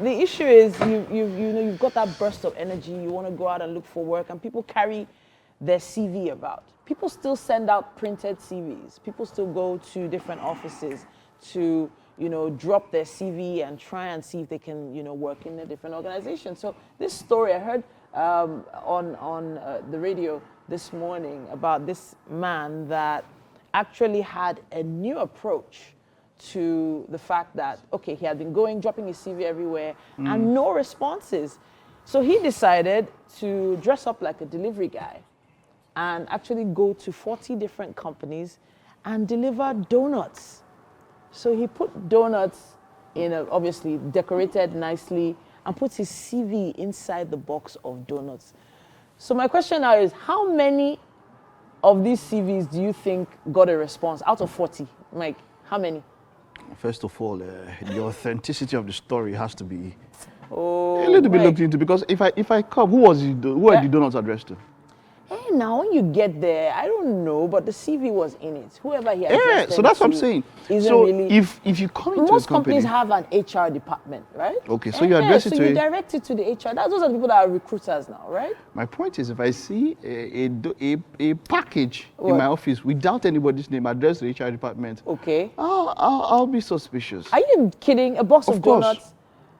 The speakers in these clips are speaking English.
the issue is you've got that burst of energy. You want to go out and look for work, and people carry their CV about. People still send out printed CVs. People still go to different offices to drop their CV and try and see if they can work in a different organization. So this story I heard on the radio this morning about this man that actually had a new approach to the fact that, okay, he had been dropping his CV everywhere and no responses. So he decided to dress up like a delivery guy and actually go to 40 different companies and deliver donuts. So he put donuts obviously decorated nicely and put his CV inside the box of donuts. So my question now is, how many of these CVs do you think got a response out of 40? Mike, how many? First of all, the authenticity of the story has to be a Oh, little bit Mike. looked into, because if I come, who are the donuts addressed to? Hey, now when you get there, I don't know, but the CV was in it. Whoever he Yeah, addressed so them that's what I'm to saying. isn't So really. if you come into Most a company, companies have an HR department, right? Okay, so you address it so to you it. direct it to the HR. Those are the people that are recruiters now, right? my point is, if I see a package What? in my office without anybody's name addressed to the HR department, Okay. I'll be suspicious. Are you kidding? A box of, Of course. donuts,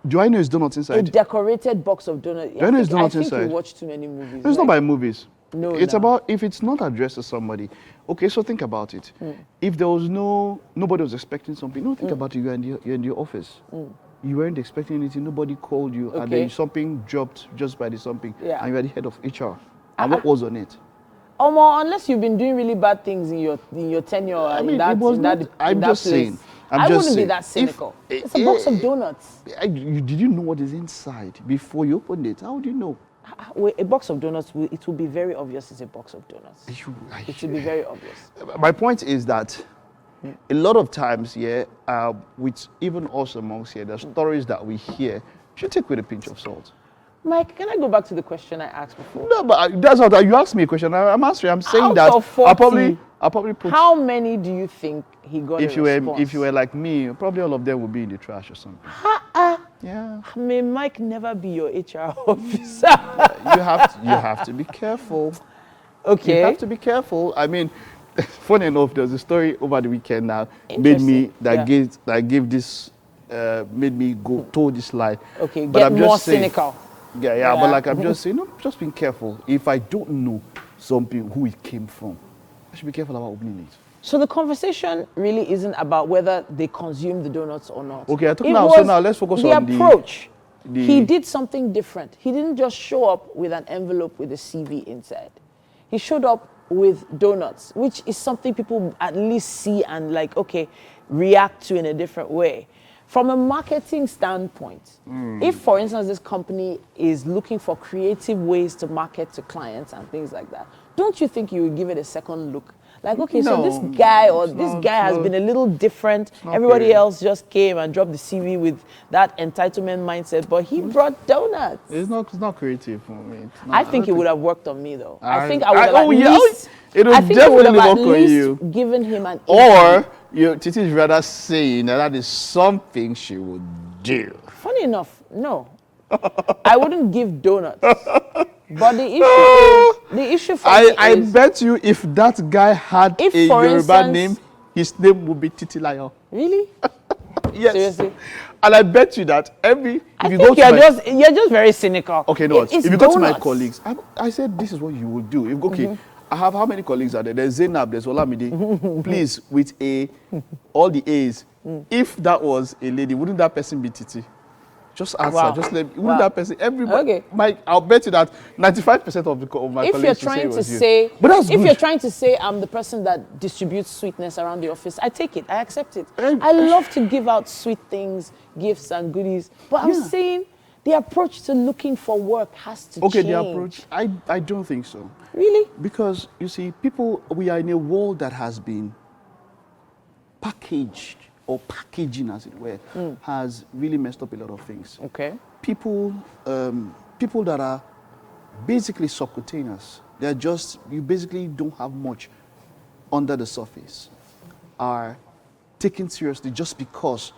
Do I know it's donuts a inside? decorated box of donuts. Do I know it's I donuts think inside? you watch too many movies. No, it's not right? by movies. No, It's no. about if it's not addressed to somebody. Okay, so think about it. If there was nobody was expecting something, no, think about it. You're in the office. You weren't expecting anything. Nobody called you, and Okay. then something dropped just by the something, Yeah. and you're the head of HR. And what was on it? Unless you've been doing really bad things in your tenure I mean, in that, it was in that, not. in I'm that just place, saying. I'm I just wouldn't be saying. that cynical. It's a box of donuts. Did you know what is inside before you opened it? How would you know? A box of donuts, it will be very obvious it's a box of donuts. It will be very obvious. My point is that a lot of times, with even us amongst here, the stories that we hear should take with a pinch of salt. Mike, can I go back to the question I asked before? No, but that's not that you asked me a question. I'm answering. I'm saying Out that of 40, I'll probably put. How many do you think he got if a response? you were like me, probably all of them would be in the trash or something. Yeah. May Mike never be your HR officer. You have to be careful. Okay. You have to be careful. I mean, funny enough, there's a story over the weekend now made me told this lie. Okay, But get I'm more just saying, cynical. Yeah, but like I'm just saying, just being careful. If I don't know something who it came from, I should be careful about opening it. So the conversation really isn't about whether they consume the donuts or not. Okay, I took It now. was So now let's focus on the approach. the- He did something different. He didn't just show up with an envelope with a CV inside. He showed up with donuts, which is something people at least see and react to in a different way. From a marketing standpoint, if, for instance, this company is looking for creative ways to market to clients and things like that, don't you think you would give it a second look? Like, okay, so this guy has been a little different. Everybody else just came and dropped the CV with that entitlement mindset, but he brought donuts. It's not creative for me. I think it would have worked on me, though. I think I I- would have oh, at yeah, least, it would I think I would have definitely at work on least you. given him an Or Titi is rather saying that is something she would do. Funny enough, no. I wouldn't give donuts. But the issue for me I is, bet you if that guy had If, a for Yoruba instance- name, his name would be Titi Lion. really? Yes. Seriously? And I bet you that if you I go think to you're just very cynical. okay, no, It's if you go to my donuts. colleagues, I said this is what you would do. If okay, I have how many colleagues are there? There's Zainab, there's Olamide. Please, with all the A's. If that was a lady, wouldn't that person be Titi? Just answer. Wow. Just let. Wouldn't Wow. that person? Everybody. Okay. I'll bet you that 95% of my If colleagues you're will trying it to was you. say, But that's if good. you're trying to say I'm the person that distributes sweetness around the office, I take it, I accept it. Eh, I love to give out sweet things, gifts and goodies, but I'm Yeah. saying the approach to looking for work has to Okay, change. the approach. I don't think so. Really? Because you see, we are in a world that has been packaged or packaging, as it were, has really messed up a lot of things. Okay. People that are basically subcutaneous, you basically don't have much under the surface, are taken seriously just because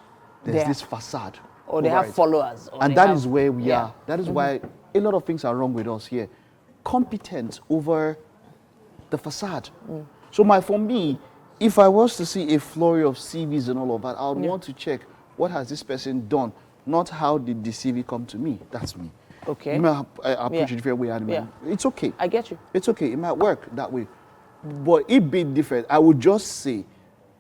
there's Yeah. this facade. or they have followers. Or And they that have, is where we are. That is why a lot of things are wrong with us here. Competence over the facade. So for me, if I was to see a flurry of CVs and all of that, I would want to check what has this person done, not how did the CV come to me. That's me. Okay. You may approach it different way, it's okay. I get you. It's okay. It might work that way. But it being different, I would just say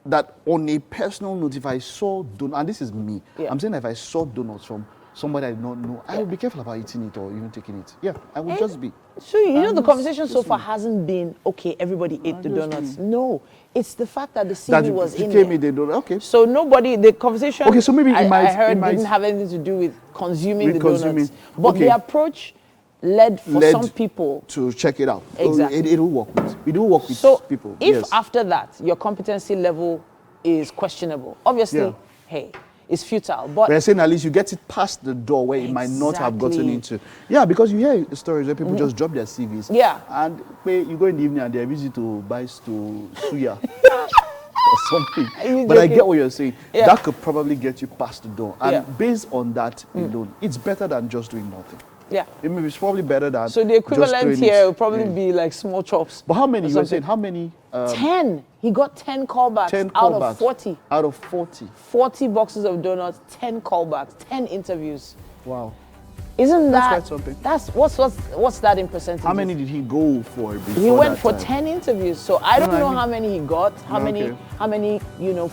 that on a personal note, if I saw donuts, and this is me, I'm saying if I saw donuts from somebody I did not know, I would be careful about eating it or even taking it. Yeah, I would just be. So you know the conversation so far hasn't been, okay, everybody ate the donuts. No, it's the fact that the CV was in there. The donut. Okay. So the conversation okay, so maybe I heard might, didn't have anything to do with consuming the donuts. But the approach led some people to check it out. Exactly. It will work with. It will work with people. So if after that your competency level is questionable, obviously, hey, it's futile. But I'm saying at least you get it past the door where it might not have gotten into. Yeah, because you hear stories where people just drop their CVs. Yeah. And you go in the evening and they're busy to buy to suya or something. But I get what you're saying. Yeah. That could probably get you past the door. And based on that alone, it's better than just doing nothing. Yeah. It's probably better than. So the equivalent here will probably be like small chops. But how many? You were saying how many? 10. He got 10 callbacks out of 40. Out of 40. 40 boxes of donuts, 10 callbacks, 10 interviews. Wow. Isn't that's quite something? That's what's that in percentage? How many did he go for before He went for time? 10 interviews. So I don't know how many he got, how many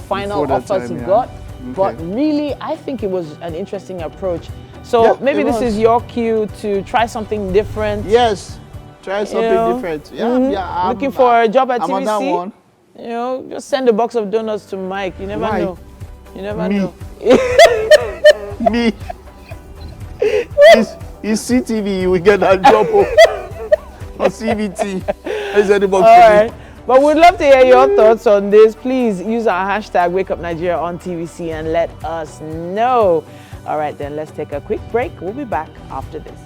final offers he got. Okay. But really, I think it was an interesting approach. So maybe this is your cue to try something different. Yes, try something different. Yeah, looking for a job at TVC. I'm on that one. Just send a box of donuts to Mike. You never know. You never know. Me. It's CTV. You will get that job on CVT. Is any box All right. But we'd love to hear your thoughts on this. Please use our hashtag WakeUpNigeria on TVC and let us know. All right, then let's take a quick break. We'll be back after this.